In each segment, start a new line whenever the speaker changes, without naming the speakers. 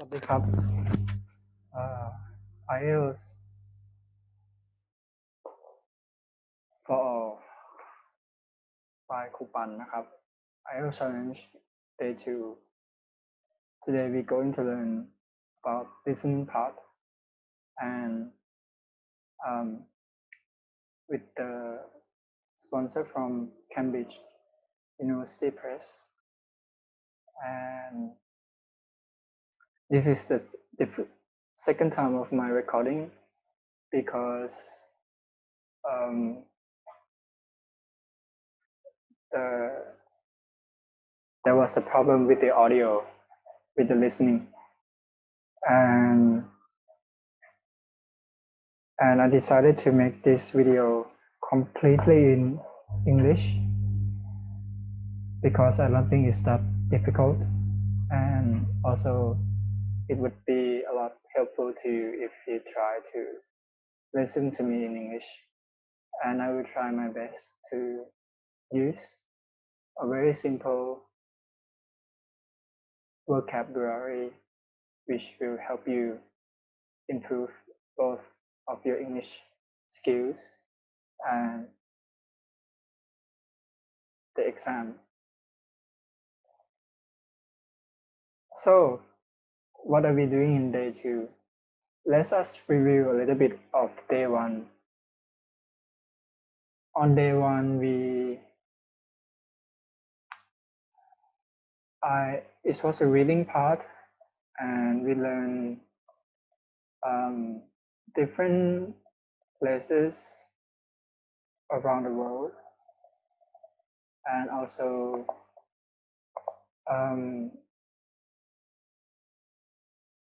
วัสดีครับIelts for all ครูปันนะครับ Ielts Challenge Day 2. Today we're going to learn about listening part and with the sponsor from Cambridge University Press, and this is the second time of my recording because there was a problem with the audio, with the listening, and I decided to make this video completely in English because I don't think it's that difficult, and also it would be a lot helpful to you if you try to listen to me in English, and I will try my best to use a very simple vocabulary which will help you improve both of your English skills and the exam. So, what are we doing in day 2? Let us review a little bit of day 1. On day 1, it was a reading part, and we learned different places around the world, and also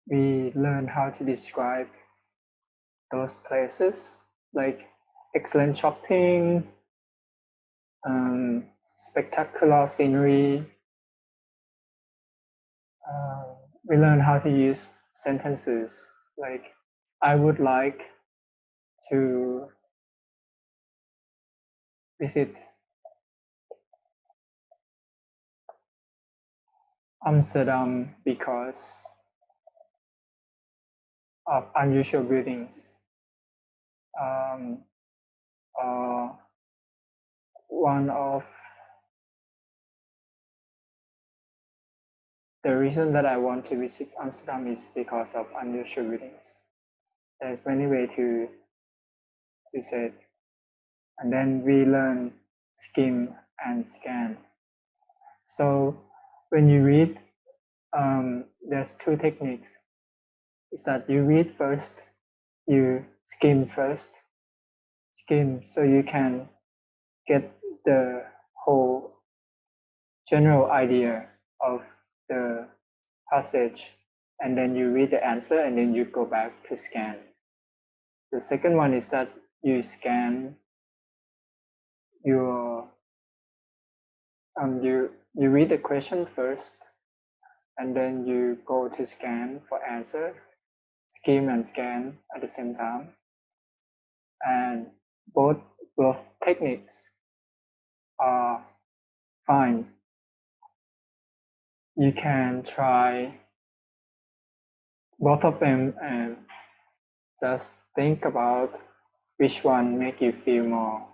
we learned how to describe those places, like excellent shopping, spectacular scenery. We learn how to use sentences like I would like to visit Amsterdam because of unusual buildings. One of the reason that I want to visit Amsterdam is because of unusual buildings. There's many ways to say it. And then we learn skim and scan. So when you read, there's 2 techniques. Is that you read first, you skim first, so you can get the whole general idea of the passage, and then you read the answer, and then you go back to scan. The second one is that you scan your you read the question first, and then you go to scan for answer, skim and scan at the same time. And both techniques are fine. You can try both of them and just think about which one make you feel more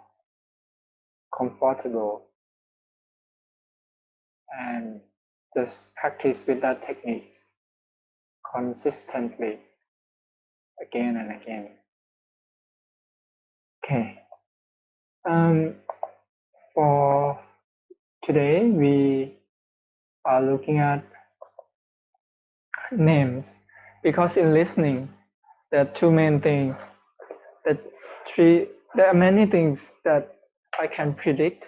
comfortable, and just practice with that technique consistently again and again. Okay. For today, we are looking at names, because in listening, there are 2 main things. There are many things that I can predict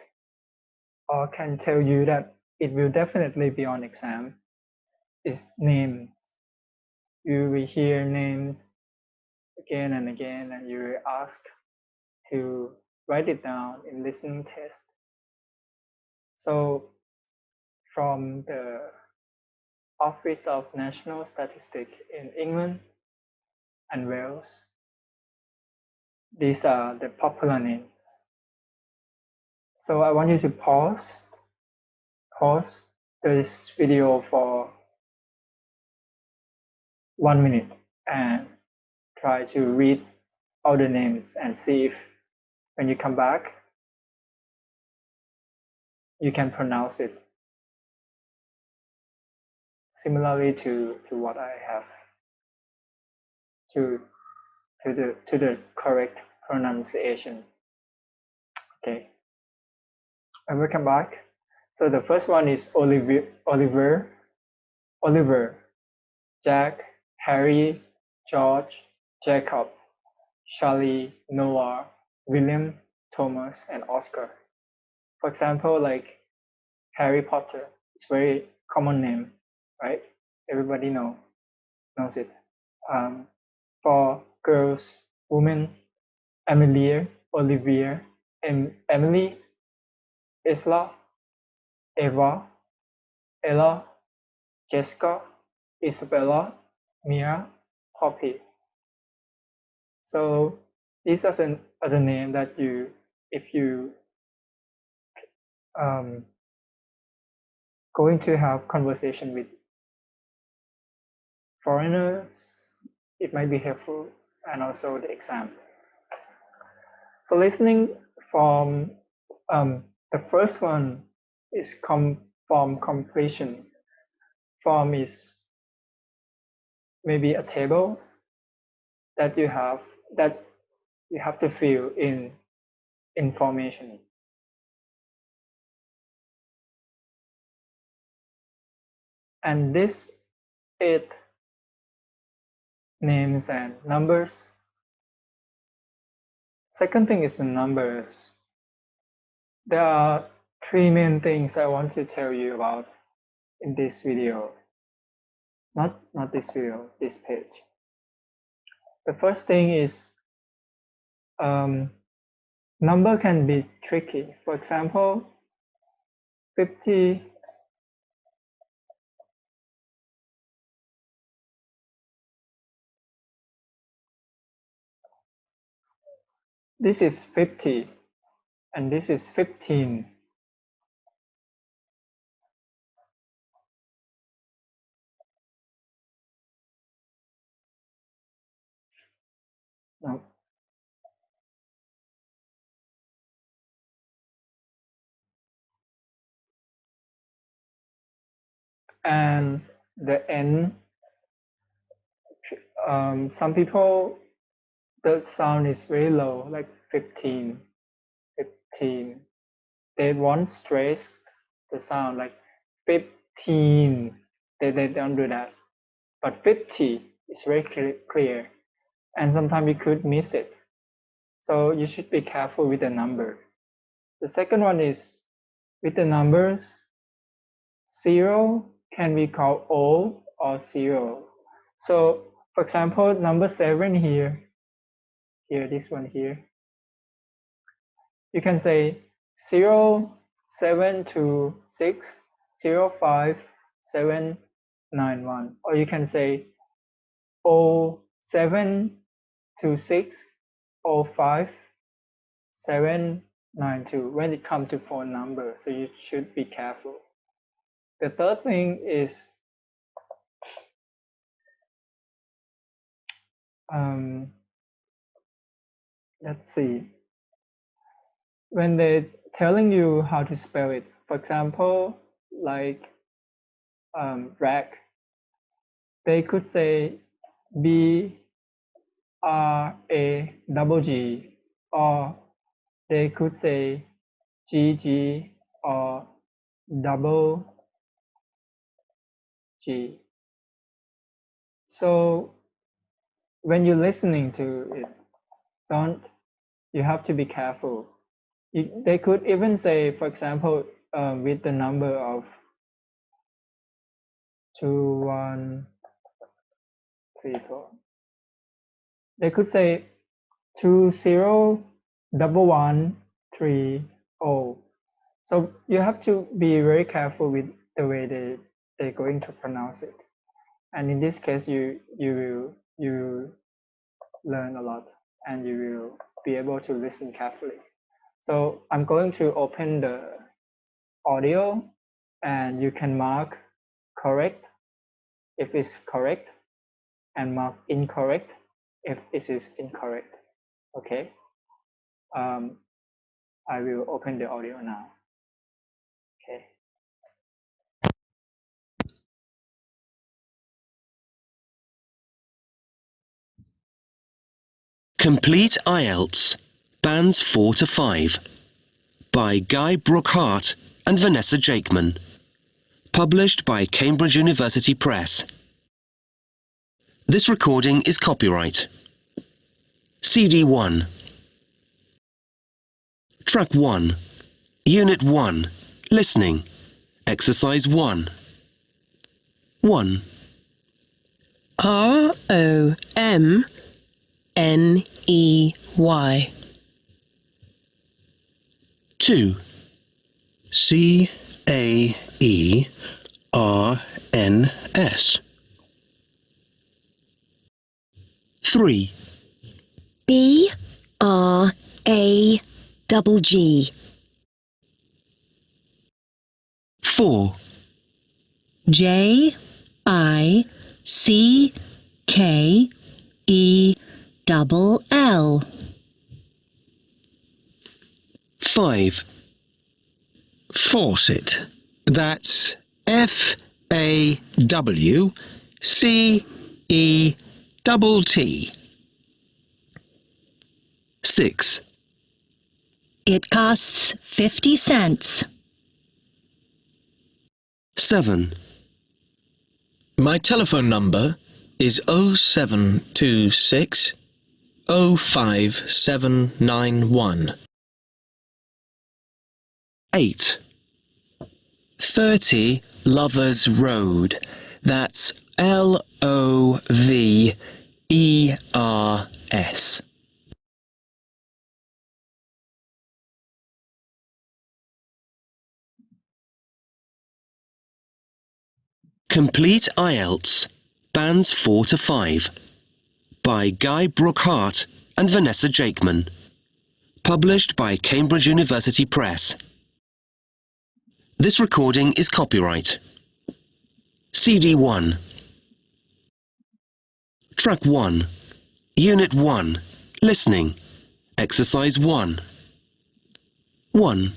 or can tell you that it will definitely be on exam. Is names. You will hear names again and again, and you will ask to write it down in listening test. So from the Office of National Statistics in England and Wales, these are the popular names. So I want you to pause this video for 1 minute and try to read all the names and see if when you come back, you can pronounce it similarly to what I have to the correct pronunciation. Okay, and we come back. So the first one is Oliver, Jack, Harry, George, Jacob, Charlie, Noah, William, Thomas, and Oscar. For example, like Harry Potter, it's very common name, right? Everybody knows it. For girls, women, Amelia, Olivia, Emily, Isla, Eva, Ella, Jessica, Isabella, Mia, Poppy. So these are the other name that if you going to have conversation with foreigners, it might be helpful, and also the exam. So listening from the first one is form completion. Form is maybe a table that you have to fill in information. And this 8 names and numbers. Second thing is the numbers. There are 3 main things I want to tell you about in this video. Not this video, this page. The first thing is number can be tricky. For example, 50 this is 50 and this is 15. No. And the N, some people, the sound is very low, like 15. They won't stress the sound like 15. They don't do that. But 50 is very clear. And sometimes you could miss it. So you should be careful with the number. The second one is with the numbers, 0 can be called O or 0. So for example, number 7 here, this one here, you can say 0, 7 to 6, 0, 5, 7, 9, 1. Or you can say 0, 7 to 6, 0, 5, 7, 9, 2 when it comes to phone number. So you should be careful. The third thing is let's see. When they're telling you how to spell it, for example, like rack, they could say B-R-A-G-G, or they could say G-G or double G. So when you're listening to it, you have to be careful. They could even say, for example, with the number of 2, 1, 3, 4. They could say 2, 0, 1, 1, 3, 0. So you have to be very careful with the way they're going to pronounce it. And in this case, you will learn a lot and you will be able to listen carefully. So I'm going to open the audio and you can mark correct if it's correct, and mark incorrect if this is incorrect. Okay. I will open the audio now. Okay.
Complete Ielts, Bands 4 to 5, by Guy Brookhart and Vanessa Jakeman. Published by Cambridge University Press. This recording is copyright. CD 1. Track 1. Unit 1. Listening. Exercise 1. 1.
ROMNEY.
2.
CAERNS.
3.
BRAGG.
4.
JICKELL.
5.
Faucet. That's FAWCETT.
6.
It costs 50 cents.
7.
My telephone number is 0726 05791.
8.
30 Lovers Road. That's LOVERS.
Complete Ielts, Bands 4 to 5, by Guy Brookhart and Vanessa Jakeman. Published by Cambridge University Press. This recording is copyright. CD 1. Track 1. Unit 1. Listening. Exercise 1. 1.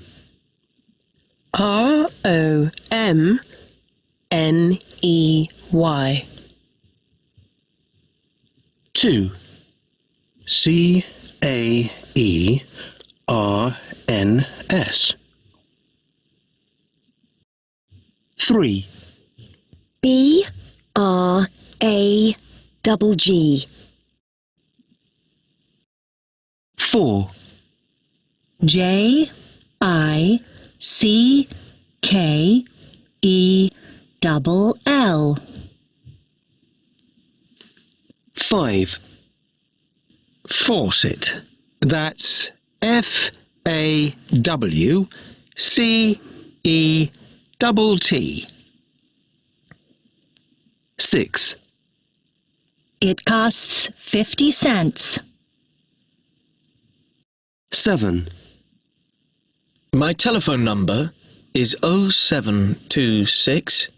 ROMNEY.
2.
CAERNS.
3.
BRAGG.
4.
JICKELL.
5.
Faucet. That's FAWCETT.
6.
It costs 50 cents.
7.
My telephone number is 0726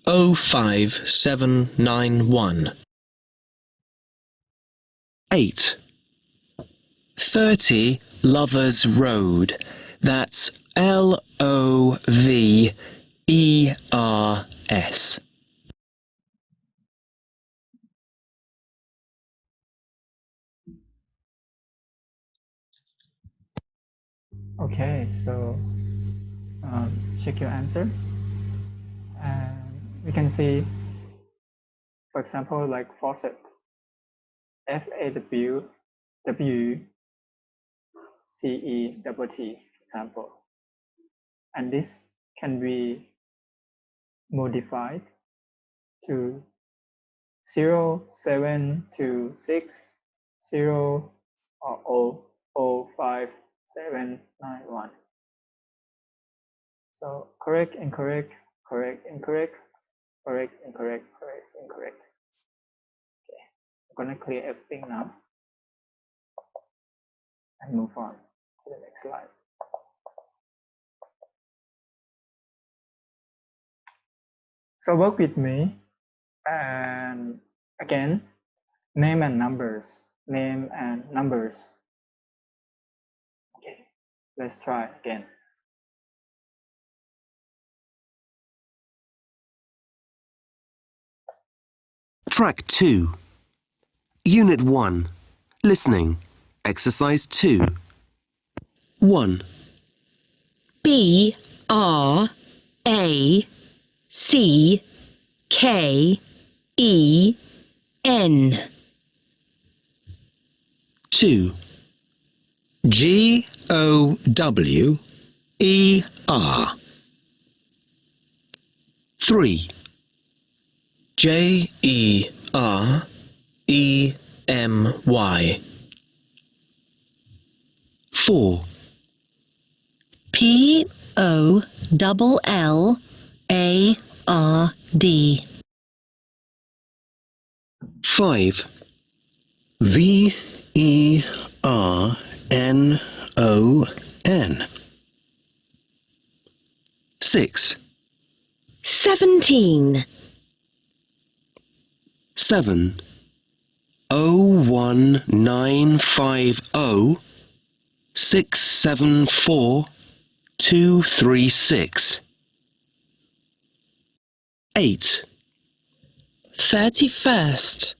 05791.
8.
30 Lovers Road. That's LOVERS.
Okay, so check your answers. And we can see, for example, like faucet. FAWCETT, for example. And this can be modified to 0726 0 or 05791. So correct, incorrect, correct, incorrect, correct, incorrect, correct, incorrect. Okay, I'm gonna clear everything now and move on to the next slide. So work with me and Again, name and numbers. Name and numbers. Okay, let's try again.
Track 2. Unit 1. Listening. Exercise 2. 1,
B R A C K E N.
2,
G-O-W-E-R.
3,
J-E-R-E-M-Y.
4,
P O L L A R D.
5,
V-E-R-N-O-N.
6,
17.
7, 01950 674 236. 8,
31st.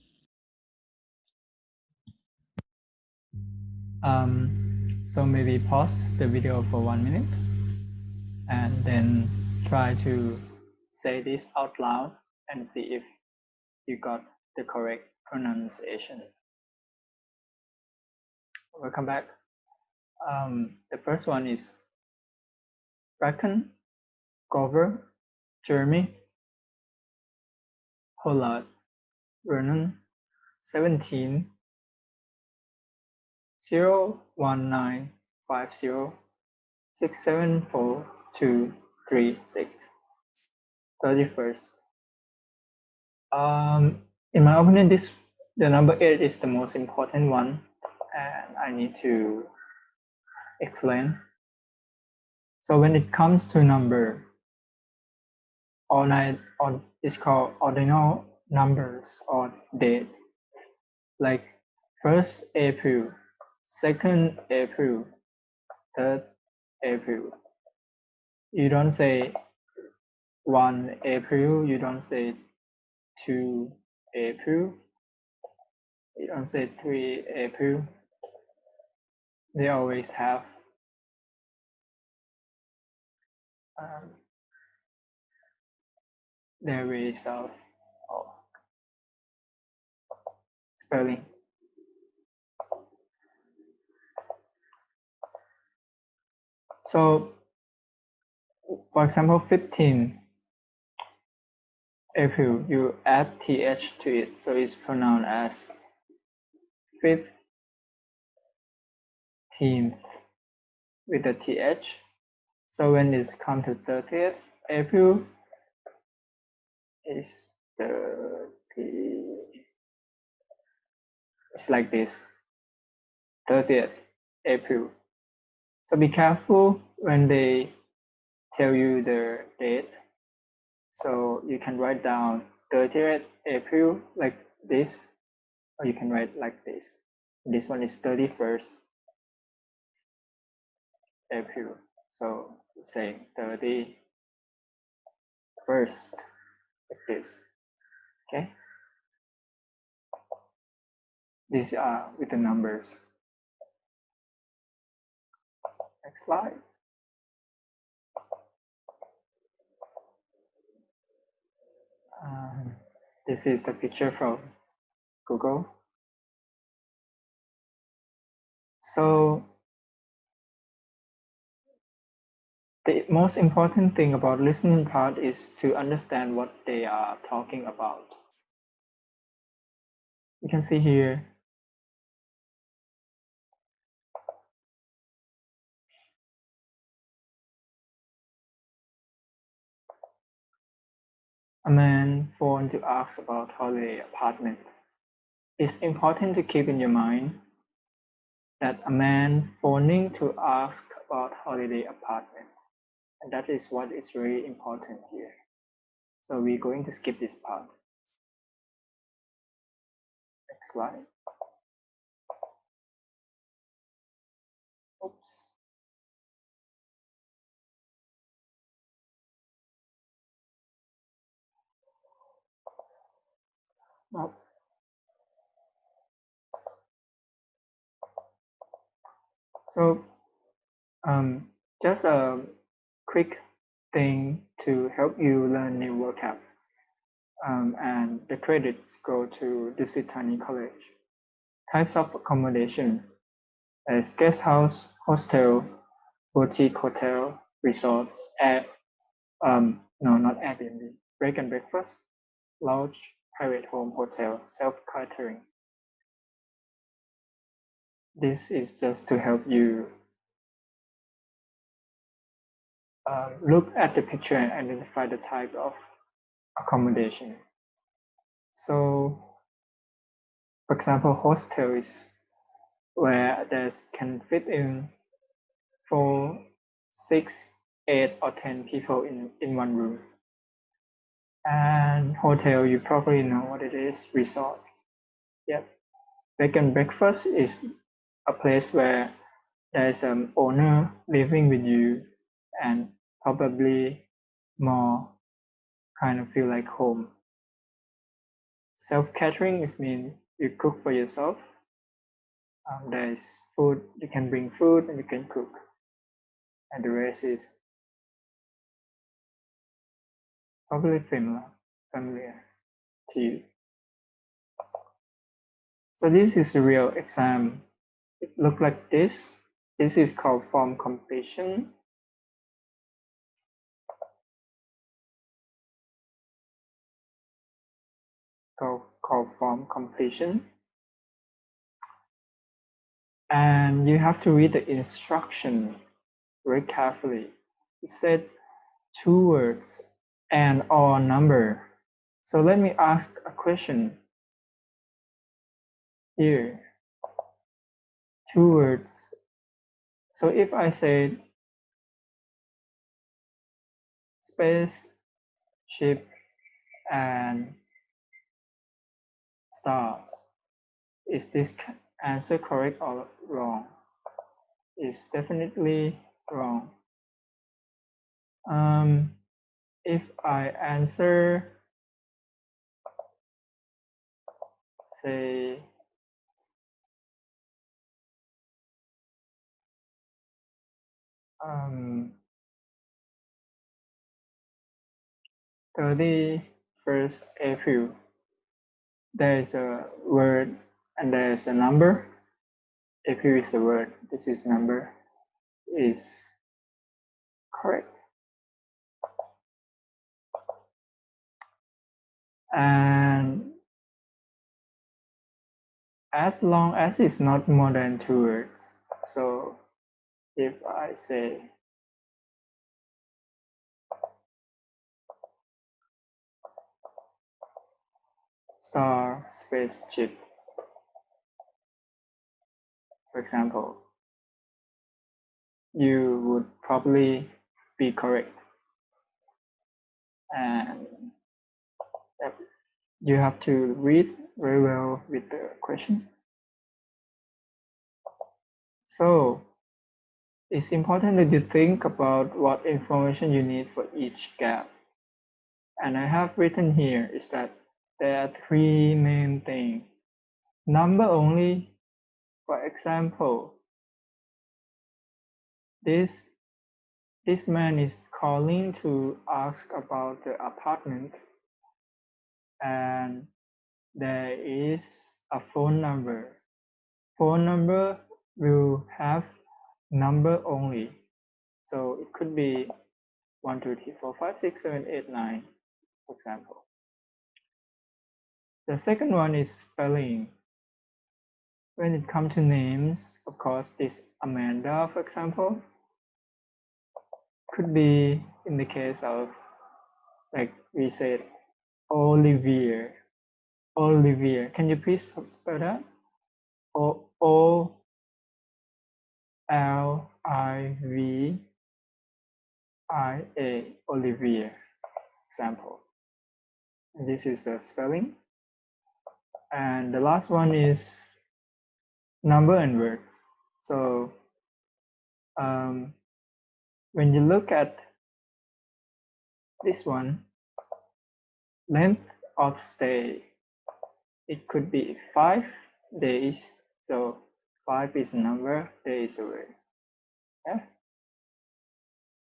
So maybe pause the video for 1 minute and then try to say this out loud and see if you got the correct pronunciation. Welcome back. The first one is Bracken, Gover, Jeremy, Pollard, Vernon, 17, 01950 674 236. 31st. In my opinion, the number 8 is the most important one, and I need to explain. So when it comes to number, it's called ordinal numbers or date, like 1st April, 2nd April, 3rd April. You don't say 1 April, you don't say 2 April, you don't say 3 April. They always have their ways of spelling. So, for example, 15 April, you add th to it, so it's pronounced as 15th with the th. So when it's come to 30th April, it's it's like this, 30th April. So be careful when they tell you the date. So you can write down 30th April like this, or you can write like this. This one is 31st April. So say 31st like this. Okay. These are with the numbers. Next slide. This is the picture from Google. So the most important thing about listening part is to understand what they are talking about. You can see here, a man phoned to ask about holiday apartment. It's important to keep in your mind that a man phoning to ask about holiday apartment, and that is what is really important here. So we're going to skip this part. Next slide. Oops. No. So just a quick thing to help you learn new vocab. And the credits go to Dusitani College. Types of accommodation as guest house, hostel, boutique hotel, resorts, not Airbnb, break and breakfast, lodge, private home, hotel, self-catering. This is just to help you look at the picture and identify the type of accommodation. So, for example, hostel is where there can fit in 4, 6, 8, or 10 people in one room. And hotel, you probably know what it is, resort. Yep. Bed and breakfast is a place where there's an owner living with you and probably more kind of feel like home. Self-catering is mean you cook for yourself. There's food, you can bring food and you can cook. And the rest is probably familiar to you. So this is a real exam. It looked like this. This is called form completion. Called form completion. And you have to read the instruction very carefully. It said 2 words and or number. So let me ask a question here. 2 words. So if I say space, ship, and stars, is this answer correct or wrong? It's definitely wrong. If I answer, say, um, 31st April, there is a word and there is a number. April is the word, this is number, is correct. And as long as it's not more than 2 words. So if I say star spaceship, for example, you would probably be correct. And you have to read very well with the question. So it's important that you think about what information you need for each gap. And I have written here is that there are 3 main things. Number only, for example, this man is calling to ask about the apartment, and there is a phone number. Phone number will have number only. So it could be 1, 2, 3, 4, 5, 6, 7, 8, 9, for example. The second one is spelling. When it comes to names, of course, this Amanda, for example, could be in the case of, like we said, Olivier. Olivier. Can you please spell that? O-L-I-V-I-A. Olivier. Example. And this is the spelling. And the last one is number and words. So when you look at this one, length of stay, it could be 5 days. So 5 is a number, day is a word. Yeah?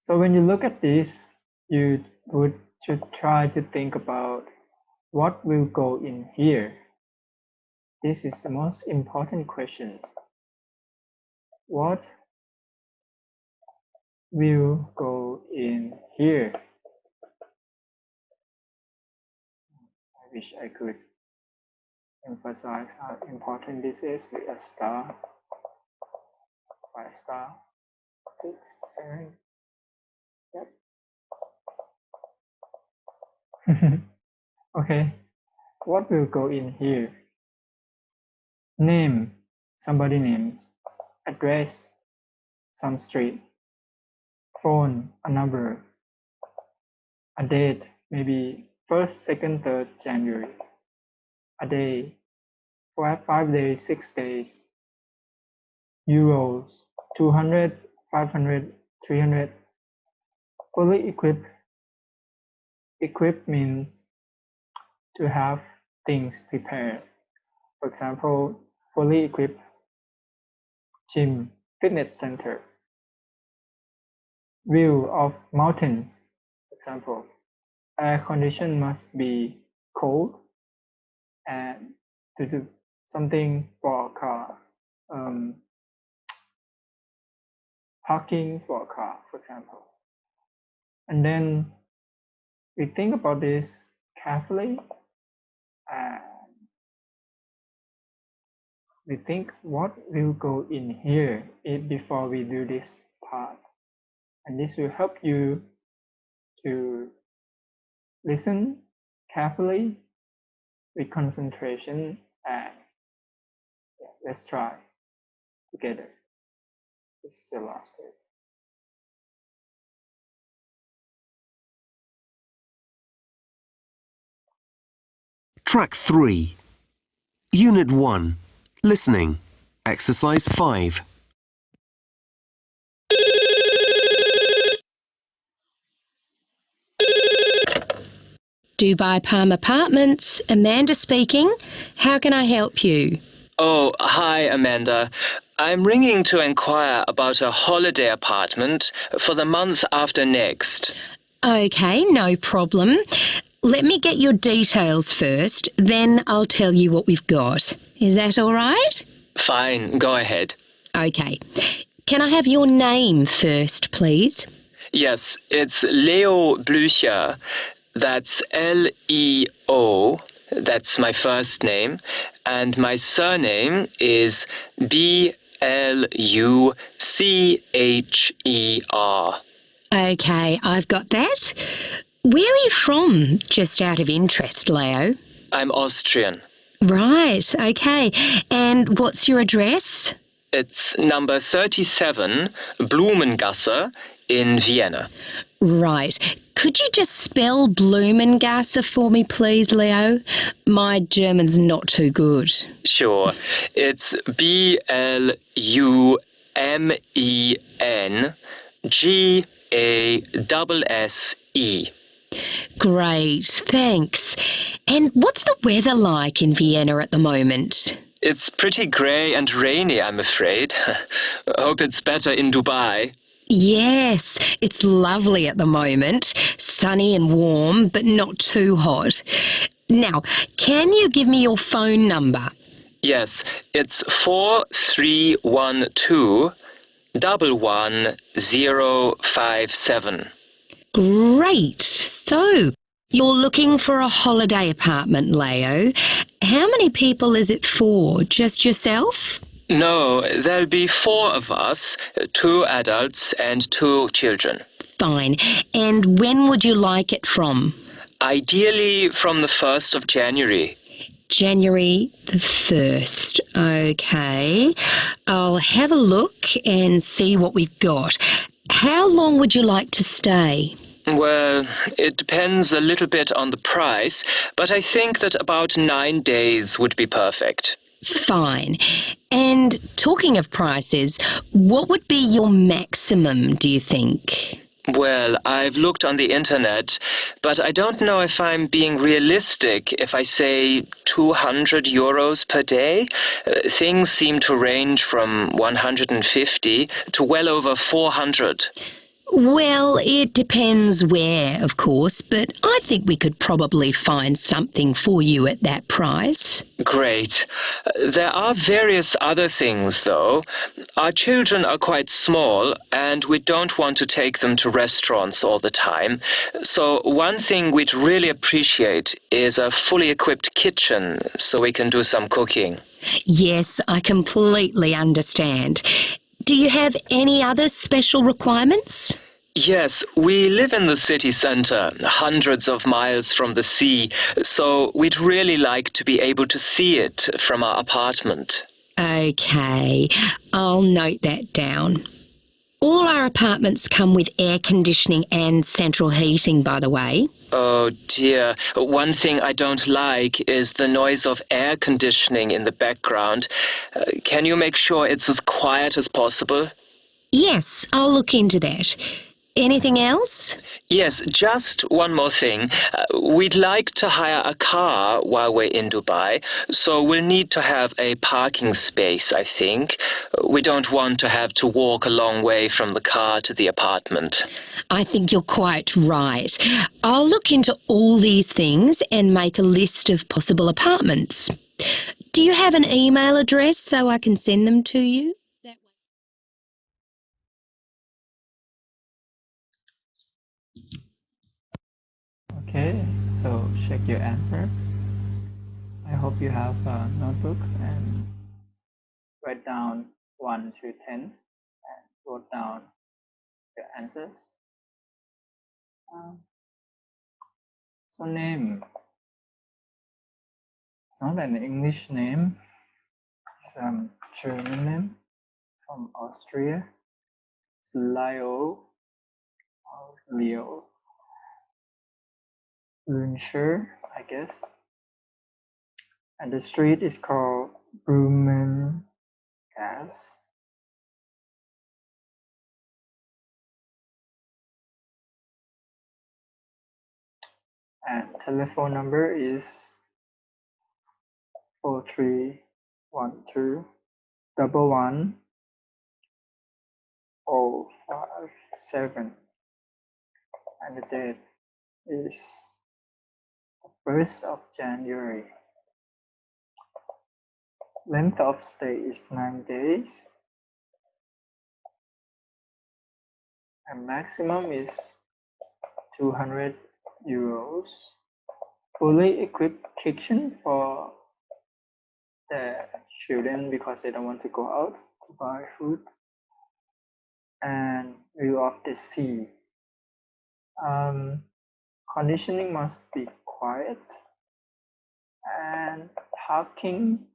So when you look at this, you should try to think about what will go in here. This is the most important question. What will go in here? I wish I could emphasize how important this is with a star, 5 star, 6, 7. Yep. Okay, what will go in here? Name, somebody names. Address, some street. Phone, a number. A date, maybe 1st, 2nd, 3rd January. A day, 5 days, 6 days. Euros, 200, 500, 300. Fully equipped. Equipped means to have things prepared. For example, fully equipped gym, fitness center. View of mountains, for example. Air condition must be cold and to do something for a car. Parking for a car, for example. And then we think about this carefully and we think what will go in here before we do this part. And this will help you to listen carefully with concentration and let's try together. This is the last page.
Track 3. Unit 1. Listening. Exercise 5.
Dubai Palm Apartments. Amanda speaking. How can I help you?
Oh, hi, Amanda. I'm ringing to inquire about a holiday apartment for the month after next.
Okay, no problem. Let me get your details first, then I'll tell you what we've got. Is that all right?
Fine, go ahead.
Okay. Can I have your name first, please?
Yes, it's Leo Blücher. That's Leo. That's my first name. And my surname is Blucher.
Okay, I've got that. Where are you from, just out of interest, Leo?
I'm Austrian.
Right, okay. And what's your address?
It's number 37, Blumengasse in Vienna.
Right. Could you just spell Blumengasse for me, please, Leo? My German's not too good.
Sure. It's Blumengasse.
Great, thanks. And what's the weather like in Vienna at the moment?
It's pretty grey and rainy, I'm afraid. Hope it's better in Dubai.
Yes, it's lovely at the moment. Sunny and warm, but not too hot. Now, can you give me your phone number?
Yes, it's 4312 11057.
Great. So, you're looking for a holiday apartment, Leo. How many people is it for? Just yourself?
No, there'll be 4 of us, 2 adults and 2 children.
Fine. And when would you like it from?
Ideally from the 1st of January.
January the 1st. Okay. I'll have a look and see what we've got. How long would you like to stay?
Well, it depends a little bit on the price, but I think that about 9 days would be perfect.
Fine. And talking of prices, what would be your maximum, do you think?
Well, I've looked on the internet, but I don't know if I'm being realistic if I say 200 euros per day. Things seem to range from 150 to well over 400.
Well, it depends where, of course, but I think we could probably find something for you at that price.
Great. There are various other things, though. Our children are quite small, and we don't want to take them to restaurants all the time. So one thing we'd really appreciate is a fully equipped kitchen so we can do some cooking.
Yes, I completely understand. Do you have any other special requirements?
Yes, we live in the city centre, hundreds of miles from the sea, so we'd really like to be able to see it from our apartment.
Okay, I'll note that down. All our apartments come with air conditioning and central heating, by the way.
Oh dear, one thing I don't like is the noise of air conditioning in the background. Can you make sure it's as quiet as possible?
Yes, I'll look into that. Anything else?
Yes, just one more thing. We'd like to hire a car while we're in Dubai, so we'll need to have a parking space, I think. We don't want to have to walk a long way from the car to the apartment.
I think you're quite right. I'll look into all these things and make a list of possible apartments. Do you have an email address so I can send them to you?
Okay, so check your answers. I hope you have a notebook and write down 1 to 10 and wrote down your answers. So name. It's not an English name. It's a German name from Austria. It's Leo or Leo. Lunscher, I guess. And the street is called Blumengas. And telephone number is 4312 11057. And the date is the 1st of January. Length of stay is 9 days. And maximum is 200 euros. Fully equipped kitchen for the children because they don't want to go out to buy food. And view of the sea. Conditioning must be quiet. And parking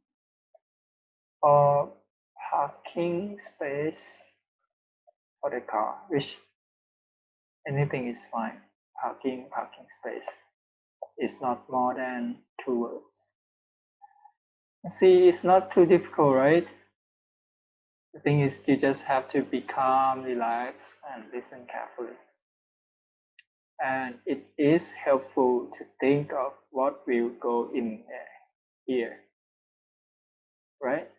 or parking space for the car, which anything is fine. Parking space is not more than 2 words. See, it's not too difficult, right? The thing is, you just have to be calm, relax, and listen carefully. And it is helpful to think of what will go in here, right?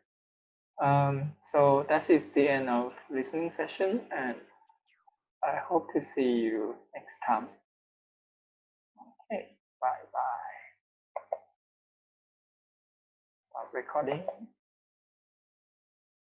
So that is the end of listening session, and I hope to see you next time. Okay, bye bye. Stop recording.